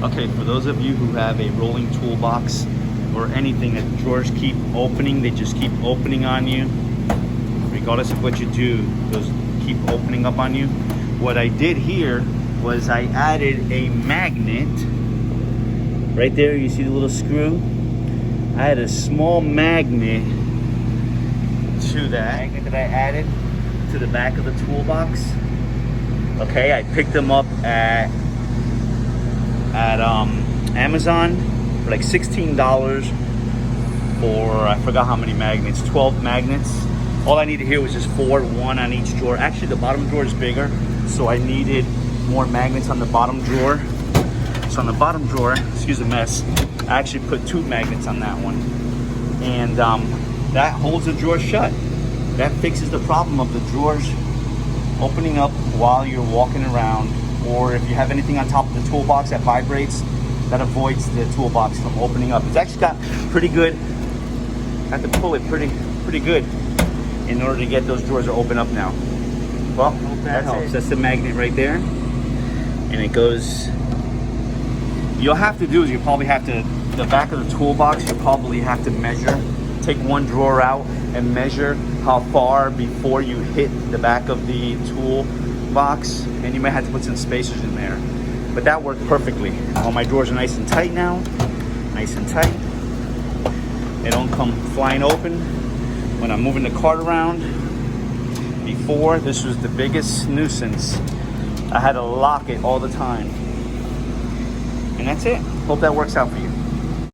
Okay, for those of you who have a rolling toolbox or anything that the drawers keep opening, they just keep opening on you. Regardless of what you do, those keep opening up on you. What I did here was I added a magnet. Right there, you see the little screw? I had a small magnet to that. Magnet that I added to the back of the toolbox. Okay, I picked them up at Amazon for like $16 for, I forgot how many magnets, 12 magnets. All I needed here was just 4, 1 on each drawer. Actually, the bottom drawer is bigger, so I needed more magnets on the bottom drawer. So on the bottom drawer, excuse the mess, I actually put 2 magnets on that one. And that holds the drawer shut. That fixes the problem of the drawers opening up while you're walking around, or if you have anything on top of the toolbox that vibrates, that avoids the toolbox from opening up. It's actually got pretty good, I have to pull it pretty good in order to get those drawers to open up now. Well, that helps. That's the magnet right there. And it goes, you'll have to do is you probably have to, the back of the toolbox, you probably have to measure, take one drawer out and measure how far before you hit the back of the toolbox, and you might have to put some spacers in there. But that worked perfectly. All my drawers are nice and tight now, nice and tight. They don't come flying open when I'm moving the cart around. Before, this was the biggest nuisance. I had to lock it all the time. And that's it. Hope that works out for you.